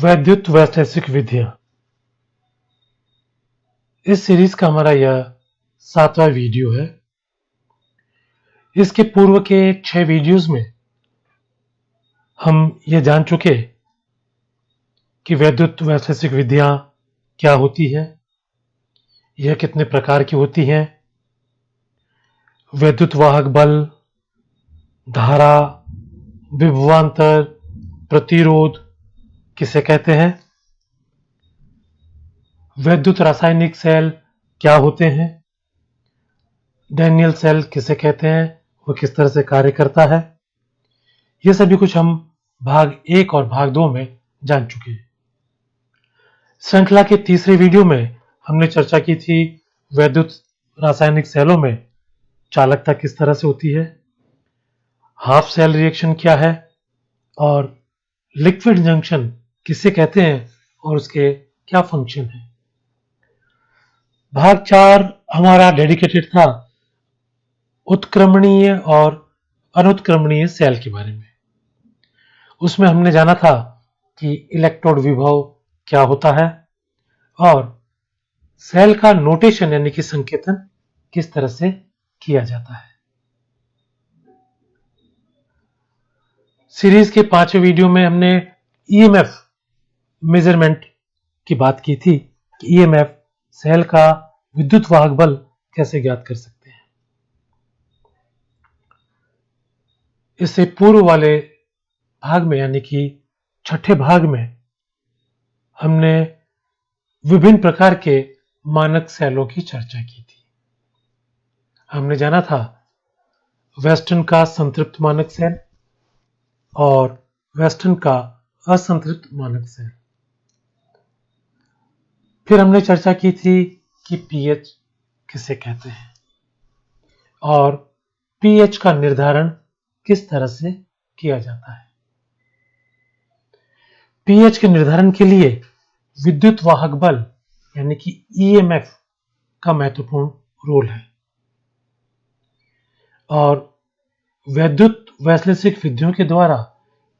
वैद्युत वैश्लेषिक विधियां। इस सीरीज का हमारा यह 7वां वीडियो है। इसके पूर्व के 6 वीडियोस में हम ये जान चुके कि वैद्युत वैश्लेषिक विधियां क्या होती है, यह कितने प्रकार की होती हैं, वैद्युत वाहक बल, धारा, विभवांतर, प्रतिरोध किसे कहते हैं, वैद्युत रासायनिक सेल क्या होते हैं, डैनियल सेल किसे कहते हैं, वो किस तरह से कार्य करता है, ये सभी कुछ हम भाग 1 और भाग 2 में जान चुके हैं। श्रृंखला के तीसरे वीडियो में हमने चर्चा की थी वैद्युत रासायनिक सेलों में चालकता किस तरह से होती है, हाफ सेल रिएक्शन क्या है और लिक्विड जंक्शन किसे कहते हैं और उसके क्या फंक्शन है। भाग 4 हमारा डेडिकेटेड था उत्क्रमणीय और अनुत्क्रमणीय सेल के बारे में। उसमें हमने जाना था कि इलेक्ट्रोड विभव क्या होता है और सेल का नोटेशन यानी कि संकेतन किस तरह से किया जाता है। सीरीज के 5वें वीडियो में हमने ईएमएफ मेजरमेंट की बात की थी कि ईएमएफ सेल का विद्युत वाहक बल कैसे ज्ञात कर सकते हैं। इससे पूर्व वाले भाग में यानी कि 6ठे भाग में हमने विभिन्न प्रकार के मानक सेलों की चर्चा की थी। हमने जाना था वेस्टर्न का संतृप्त मानक सेल और वेस्टर्न का असंतृप्त मानक सेल। फिर हमने चर्चा की थी कि पीएच किसे कहते हैं और पीएच का निर्धारण किस तरह से किया जाता है। पीएच के निर्धारण के लिए विद्युत वाहक बल यानी कि ईएमएफ का महत्वपूर्ण रोल है और वैद्युत वैश्लेषिक विधियों के द्वारा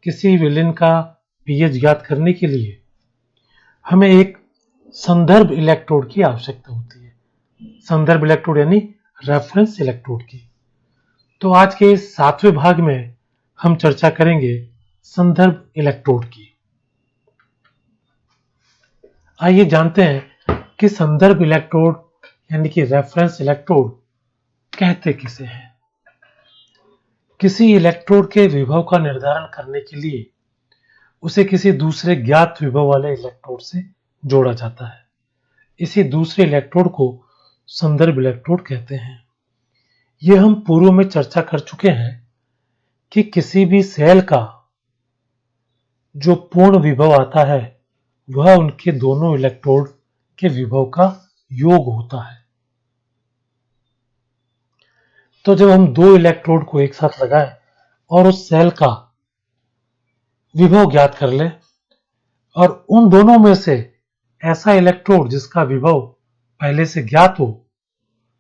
किसी विलयन का पीएच ज्ञात करने के लिए हमें एक संदर्भ इलेक्ट्रोड की आवश्यकता होती है। संदर्भ इलेक्ट्रोड यानी रेफरेंस इलेक्ट्रोड की। तो आज के इस 7वें भाग में हम चर्चा करेंगे संदर्भ इलेक्ट्रोड की। आइए जानते हैं कि संदर्भ इलेक्ट्रोड यानी कि रेफरेंस इलेक्ट्रोड कहते किसे हैं। किसी इलेक्ट्रोड के विभव का निर्धारण करने के लिए उसे किसी दूसरे ज्ञात विभव वाले इलेक्ट्रोड से जोड़ा जाता है। इसी दूसरे इलेक्ट्रोड को संदर्भ इलेक्ट्रोड कहते हैं। यह हम पूर्व में चर्चा कर चुके हैं कि किसी भी सेल का जो पूर्ण विभव आता है वह उनके दोनों इलेक्ट्रोड के विभव का योग होता है। तो जब हम दो इलेक्ट्रोड को एक साथ लगाएं और उस सेल का विभव ज्ञात कर लें और उन दोनों में से ऐसा इलेक्ट्रोड जिसका विभव पहले से ज्ञात हो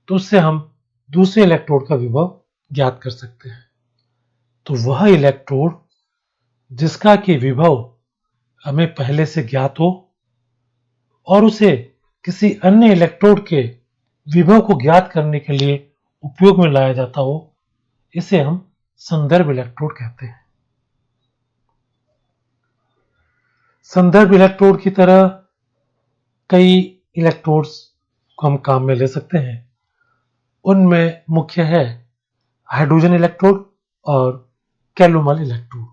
तो उससे हम दूसरे इलेक्ट्रोड का विभव ज्ञात कर सकते हैं। तो वह इलेक्ट्रोड जिसका कि विभव हमें पहले से ज्ञात हो और उसे किसी अन्य इलेक्ट्रोड के विभव को ज्ञात करने के लिए उपयोग में लाया जाता हो, इसे हम संदर्भ इलेक्ट्रोड कहते हैं। संदर्भ इलेक्ट्रोड की तरह कई इलेक्ट्रोड्स को हम काम में ले सकते हैं। उनमें मुख्य है हाइड्रोजन इलेक्ट्रोड और कैल्यूमल इलेक्ट्रोड।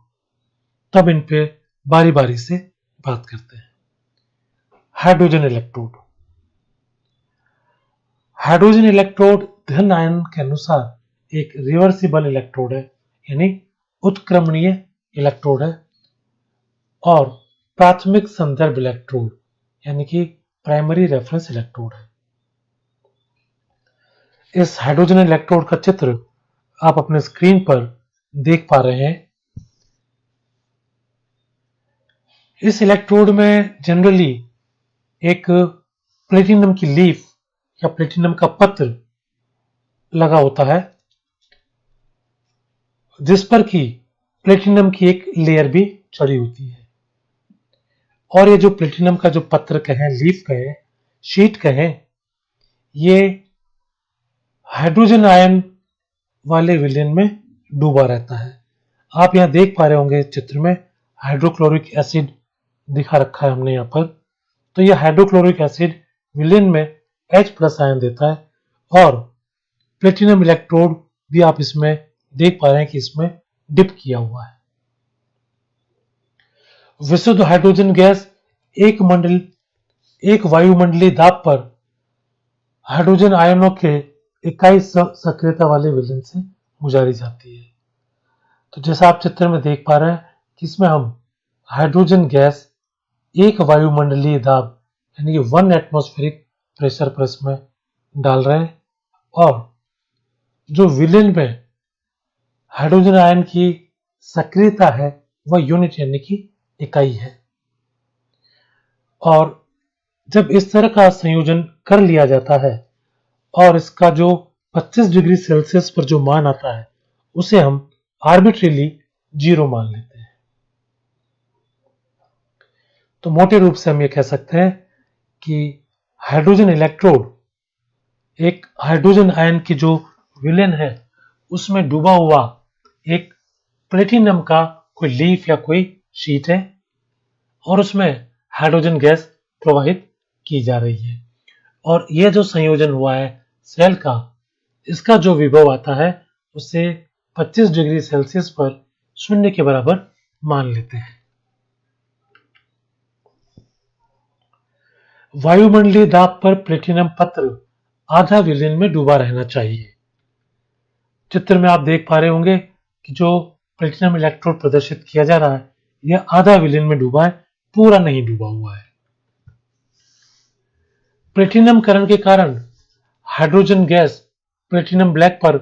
तब इन पे बारी बारी से बात करते हैं। Hydrogen electrode. हाइड्रोजन इलेक्ट्रोड धन आयन के अनुसार एक रिवर्सिबल इलेक्ट्रोड है यानी उत्क्रमणीय इलेक्ट्रोड है और प्राथमिक संदर्भ इलेक्ट्रोड यानी कि प्राइमरी रेफरेंस इलेक्ट्रोड है। इस हाइड्रोजन इलेक्ट्रोड का चित्र आप अपने स्क्रीन पर देख पा रहे हैं। इस इलेक्ट्रोड में जनरली एक प्लेटिनम की लीफ या प्लेटिनम का पत्र लगा होता है जिस पर कि प्लेटिनम की एक लेयर भी चढ़ी होती है। और ये जो प्लेटिनम का जो पत्र कहें, लीफ कहें, शीट कहें, ये हाइड्रोजन आयन वाले विलयन में डूबा रहता है। आप यहां देख पा रहे होंगे चित्र में हाइड्रोक्लोरिक एसिड दिखा रखा है हमने यहां पर। तो यह हाइड्रोक्लोरिक एसिड विलयन में H+ आयन देता है और प्लेटिनम इलेक्ट्रोड भी आप इसमें देख पा रहे हैं कि इसमें डिप किया हुआ है। विशुद्ध हाइड्रोजन गैस एक वायुमंडलीय दाब पर हाइड्रोजन आयनों के इकाई सक्रियता वाले विलयन से गुजारी जाती है। तो जैसा आप चित्र में देख पा रहे हैं कि इसमें हम हाइड्रोजन गैस एक वायुमंडलीय दाब यानी कि 1 एटमॉस्फेरिक प्रेशर पर इसमें डाल रहे हैं और जो विलयन में हाइड्रोजन आयन की सक्रियता है वह यूनिट यानी कि इकाई है। और जब इस तरह का संयोजन कर लिया जाता है और इसका जो 25 डिग्री सेल्सियस पर जो मान आता है उसे हम आर्बिट्रेली 0 मान लेते हैं। तो मोटे रूप से हम ये कह सकते हैं कि हाइड्रोजन इलेक्ट्रोड एक हाइड्रोजन आयन की जो विलयन है उसमें डूबा हुआ एक प्लेटिनम का कोई लीफ या कोई शीट है और उसमें हाइड्रोजन गैस प्रवाहित की जा रही है। और यह जो संयोजन हुआ है सेल का, इसका जो विभव आता है उसे 25 डिग्री सेल्सियस पर 0 के बराबर मान लेते हैं। वायुमंडलीय दाब पर प्लेटिनम पत्र आधा विलयन में डूबा रहना चाहिए। चित्र में आप देख पा रहे होंगे कि जो प्लेटिनम इलेक्ट्रोड प्रदर्शित किया जा रहा है यह आधा विलयन में डूबा है, पूरा नहीं डूबा हुआ है। प्लेटिनम करण के कारण हाइड्रोजन गैस प्लेटिनम ब्लैक पर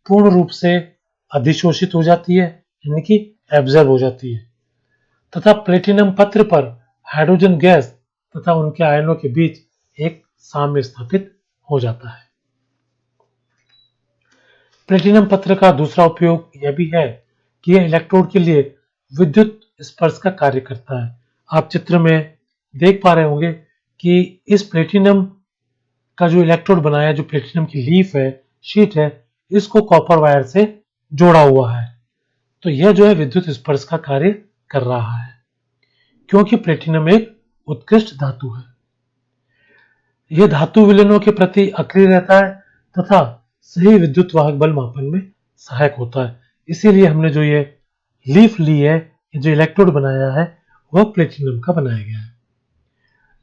पूर्ण रूप से अधिशोषित हो जाती है यानी कि एब्जॉर्ब हो जाती है तथा प्लेटिनम पत्र पर हाइड्रोजन गैस तथा उनके आयनों के बीच एक साम्य स्थापित हो जाता है। प्लेटिनम पत्र का दूसरा उपयोग यह भी है कि यह इलेक्ट्रोड के लिए विद्युत स्पर्श का कार्य करता है। आप चित्र में देख पा रहे होंगे कि इस प्लेटिनम का जो इलेक्ट्रोड बनाया, जो प्लेटिनम की लीफ है, शीट है, इसको कॉपर वायर से जोड़ा हुआ है। तो यह जो है विद्युत स्पर्श का कार्य कर रहा है क्योंकि प्लेटिनम एक उत्कृष्ट धातु है। यह धातु विलयनों के प्रति अक्रिय रहता है तथा सही विद्युत वाहक बल मापन में सहायक होता है। इसीलिए हमने जो ये लीफ ली है, जो इलेक्ट्रोड बनाया है, वह प्लेटिनम का बनाया गया है।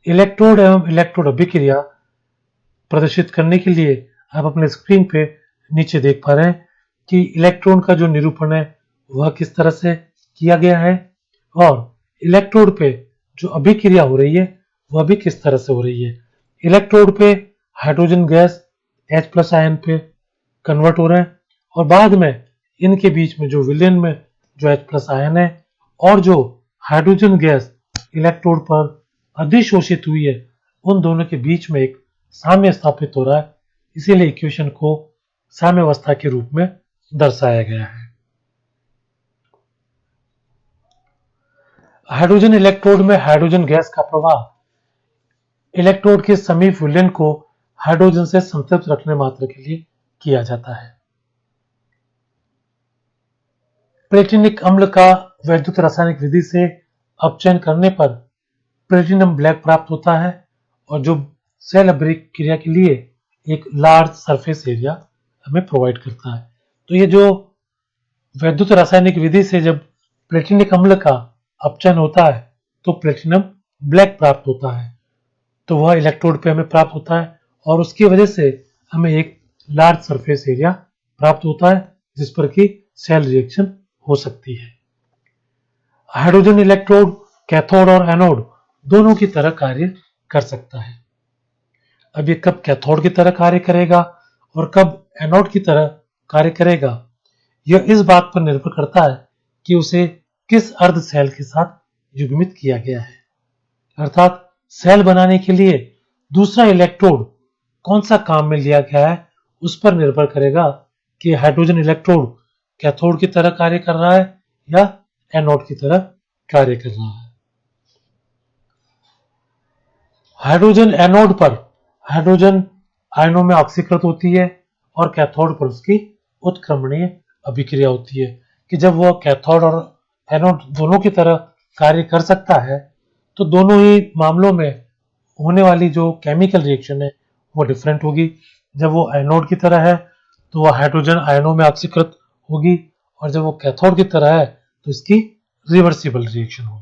इलेक्ट्रोड एवं इलेक्ट्रोड अभिक्रिया प्रदर्शित करने के लिए आप अपने स्क्रीन पे नीचे देख पा रहे हैं कि इलेक्ट्रॉन का जो निरूपण है वह किस तरह से किया गया है और इलेक्ट्रोड पे जो अभिक्रिया हो रही है वह भी किस तरह से हो रही है। इलेक्ट्रोड पे हाइड्रोजन गैस H+ आयन पे कन्वर्ट हो रहे हैं और बाद में इनके बीच में जो विलयन में जो H+ आयन है और जो हाइड्रोजन गैस इलेक्ट्रोड पर अधिशोषित हुई है, उन दोनों के बीच में एक साम्य स्थापित हो रहा है। इसीलिए इक्वेशन को साम्यावस्था के रूप में दर्शाया गया है। हाइड्रोजन इलेक्ट्रोड में हाइड्रोजन गैस का प्रवाह इलेक्ट्रोड के समीप विलयन को हाइड्रोजन से संतृप्त रखने मात्र के लिए किया जाता है। प्लेटिनिक अम्ल का वैद्युत रासायनिक विधि से अपचयन करने पर प्लेटिनम ब्लैक प्राप्त होता है और जो सेल अभिक्रिया के लिए एक लार्ज सरफेस एरिया हमें प्रोवाइड करता है। तो ये जो वैद्युत रासायनिक विधि से जब प्लेटिनिक अम्ल का अपचयन होता है तो प्लेटिनम ब्लैक प्राप्त होता है, तो वह इलेक्ट्रोड पे हमें प्राप्त होता है और उसकी वजह से हमें एक लार्ज सरफेस एरिया प्राप्त होता है जिस पर कि सेल रिएक्शन हो सकती है। हाइड्रोजन इलेक्ट्रोड कैथोड और एनोड दोनों की तरह कार्य कर सकता है। अब ये कब कैथोड की तरह कार्य करेगा और कब एनोड की तरह कार्य करेगा, यह इस बात पर निर्भर करता है कि उसे किस अर्ध सेल के साथ युग्मित किया गया है। अर्थात सेल बनाने के लिए दूसरा इलेक्ट्रोड कौन सा काम में लिया गया है उस पर निर्भर करेगा कि हाइड्रोजन इलेक्ट्रोड कैथोड की तरह कार्य कर रहा है या एनोड की तरह कार्य कर रहा है। हाइड्रोजन एनोड पर हाइड्रोजन आयनों में ऑक्सीकृत होती है और कैथोड पर उसकी उत्क्रमणीय अभिक्रिया होती है कि जब वह कैथोड और एनोड दोनों की तरह कार्य कर सकता है तो दोनों ही मामलों में होने वाली जो केमिकल रिएक्शन है वो डिफरेंट होगी। जब वो एनोड की तरह है तो वह हाइड्रोजन आयनों में ऑक्सीकृत होगी और जब वो कैथोड की तरह है तो इसकी रिवर्सिबल रिएक्शन होगी।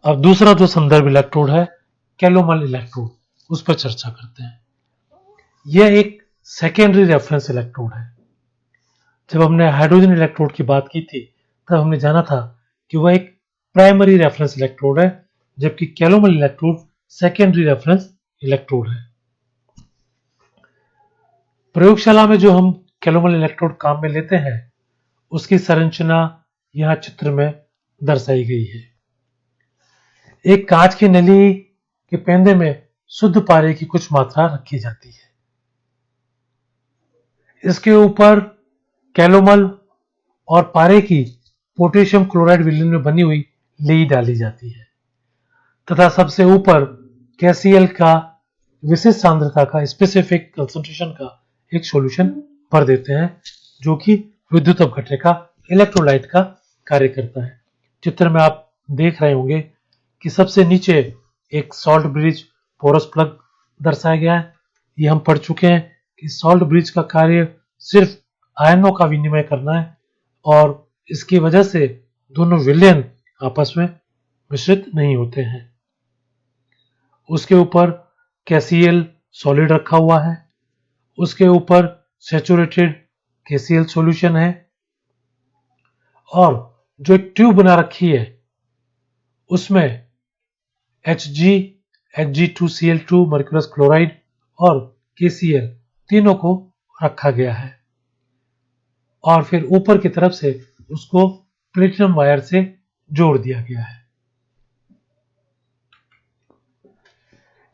अब दूसरा जो संदर्भ इलेक्ट्रोड है कैलोमल इलेक्ट्रोड, उस पर चर्चा करते हैं। यह एक सेकेंडरी रेफरेंस इलेक्ट्रोड है। जब हमने हाइड्रोजन इलेक्ट्रोड की बात की थी तब हमने जाना था कि वह एक प्राइमरी रेफरेंस इलेक्ट्रोड है, जबकि calomel electrode secondary reference electrode है। प्रयोगशाला में जो हम कैलोमल इलेक्ट्रोड काम में लेते हैं उसकी संरचना यहां चित्र में दर्शाई गई है। एक कांच की नली के पेंदे में शुद्ध पारे की कुछ मात्रा रखी जाती है। इसके ऊपर कैलोमल और पारे की पोटेशियम क्लोराइड विलयन में बनी हुई लेई डाली जाती है तथा सबसे ऊपर KCl का विशिष्ट सांद्रता का स्पेसिफिक कंसंट्रेशन का एक सॉल्यूशन भर देते हैं जो कि विद्युत अपघट्य का इलेक्ट्रोलाइट का कार्य करता है। चित्र में आप देख रहे होंगे कि सबसे नीचे एक सॉल्ट ब्रिज पोरस प्लग दर्शाया गया है। ये हम पढ़ चुके हैं कि सॉल्ट ब्रिज का कार्य सिर्फ आयनों का विनिमय करना है और इसकी वजह से दोनों विलयन आपस में मिश्रित नहीं होते हैं। उसके ऊपर KCl सॉलिड रखा हुआ है, उसके ऊपर सैचुरेटेड KCl सॉल्यूशन है और जो एक ट्यूब बना रखी है उसमें Hg, Hg2Cl2 मर्क्यूरस क्लोराइड और KCl तीनों को रखा गया है और फिर ऊपर की तरफ से उसको प्लेटिनम वायर से जोड़ दिया गया है।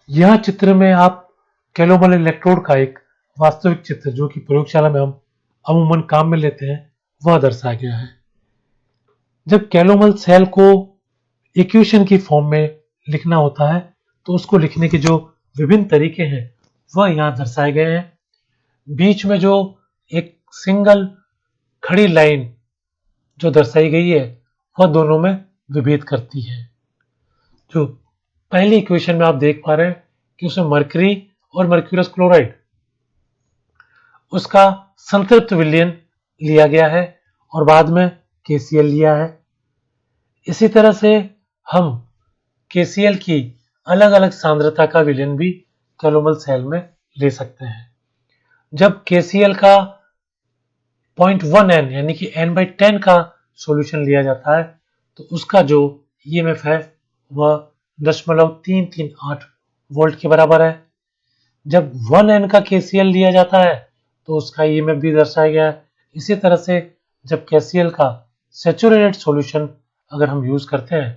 यह चित्र में आप कैलोमल इलेक्ट्रोड का एक वास्तविक चित्र जो कि प्रयोगशाला में हम अमूमन काम में लेते हैं वह दर्शाया गया है। जब कैलोमल सेल को इक्वेशन की फॉर्म में लिखना होता है तो उसको लिखने के जो विभिन्न तरीके हैं वह यहाँ दर्शाए गए हैं। बीच में जो एक सिंगल खड़ी लाइन जो दर्शाई गई है वह दोनों में विभेद करती है। जो पहली इक्वेशन में आप देख पा रहे हैं कि उसमें मरकरी और मर्क्यूरस क्लोराइड उसका संतृप्त विलयन लिया गया है और बाद में KCl लिया है। इसी तरह से हम KCl की अलग अलग सांद्रता का विलयन भी कैलोमल सेल में ले सकते हैं। जब KCl का 0.1 N यानी कि N/10 का सॉल्यूशन लिया जाता है तो उसका जो EMF है वह 0.338 वोल्ट के बराबर है। जब 1 N का KCl लिया जाता है तो उसका EMF भी दर्शाया गया है। इसी तरह से जब KCl का सैचुरेटेड सॉल्यूशन अगर हम यूज करते हैं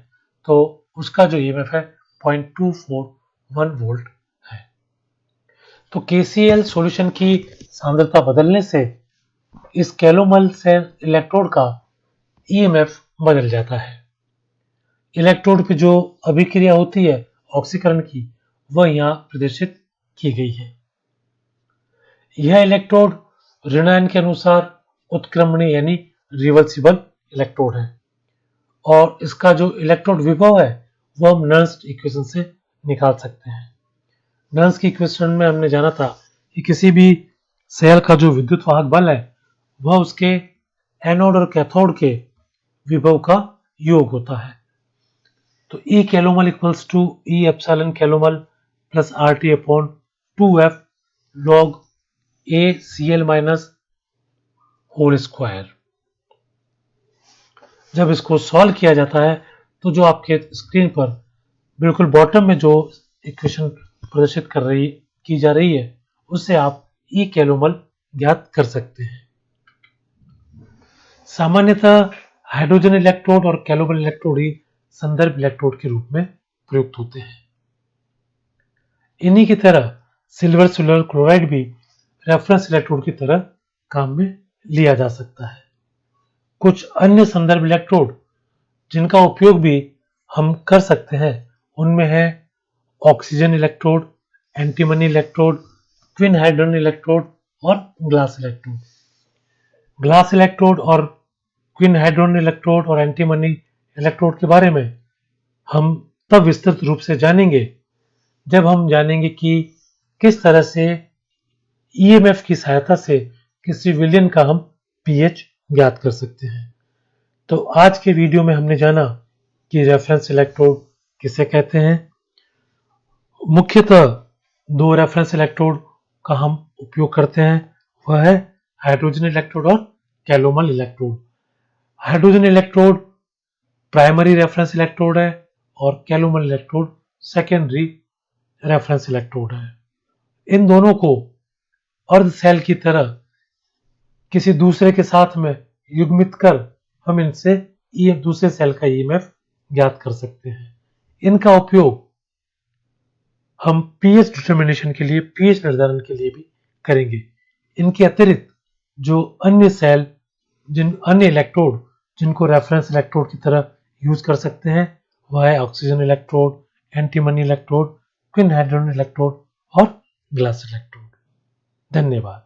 तो उसका जो EMF है 0.241 वोल्ट है। तो KCl सॉल्यूशन की सांद्रता बदलने से इस कैलोमल सेल इलेक्ट्रोड का EMF बदल जाता है। इलेक्ट्रोड पे जो अभिक्रिया होती है ऑक्सीकरण की वह यहाँ प्रदर्शित की गई है। यह इलेक्ट्रोड ऋण आयन के अनुसार उत्क्रमणीय यानी रिवर्सिबल इलेक्ट्रोड है और इसका जो इलेक्ट्रोड विभव है वह हम नर्न्स इक्वेशन से निकाल सकते हैं। नर्न्स की इक्वेशन में हमने जाना था कि किसी भी सेल का जो विद्युत वाहक बल है वह उसके एनोड और कैथोड के विभव का योग होता है। तो E calomel equals to E epsilon calomel plus RT upon 2F log ACl minus whole square. जब इसको सॉल्व किया जाता है तो जो आपके स्क्रीन पर बिल्कुल बॉटम में जो इक्वेशन प्रदर्शित की जा रही है उससे आप E कैलोमल ज्ञात कर सकते हैं। सामान्यतः हाइड्रोजन इलेक्ट्रोड और कैलोमल इलेक्ट्रोड ही संदर्भ इलेक्ट्रोड के रूप में प्रयुक्त होते हैं। इन्हीं की तरह सिल्वर क्लोराइड भी रेफरेंस इलेक्ट्रोड की तरह काम में लिया जा सकता है। कुछ अन्य संदर्भ इलेक्ट्रोड जिनका उपयोग भी हम कर सकते हैं उनमें है oxygen electrode, antimony electrode, twin hydrogen electrode और ग्लास इलेक्ट्रोड। ग्लास इलेक्ट्रोड और ट्विन हाइड्रोजन इलेक्ट्रोड और एंटीमनी इलेक्ट्रोड के बारे में हम तब विस्तृत रूप से जानेंगे जब हम जानेंगे कि किस तरह से ईएमएफ की सहायता से किसी विलयन का हम पीएच ज्ञात कर सकते हैं। तो आज के वीडियो में हमने जाना कि रेफरेंस इलेक्ट्रोड किसे कहते हैं। मुख्यतः दो रेफरेंस इलेक्ट्रोड का हम उपयोग करते हैं, वह है हाइड्रोजन इलेक्ट्रोड और calomel electrode. Hydrogen electrode primary reference electrode है और calomel electrode secondary reference electrode है। इन दोनों को अर्ध सेल की तरह किसी दूसरे के साथ में युग्मित कर हम इनसे दूसरे सेल का ईएमएफ ज्ञात कर सकते हैं। इनका उपयोग हम पीएच डिटर्मिनेशन के लिए, पीएच निर्धारण के लिए भी करेंगे। इनके अतिरिक्त जो अन्य सेल, अन्य इलेक्ट्रोड जिनको रेफरेंस इलेक्ट्रोड की तरह यूज कर सकते हैं, वह है oxygen electrode, antimony electrode, twin hydrogen electrode और ग्लास इलेक्ट्रोड। धन्यवाद।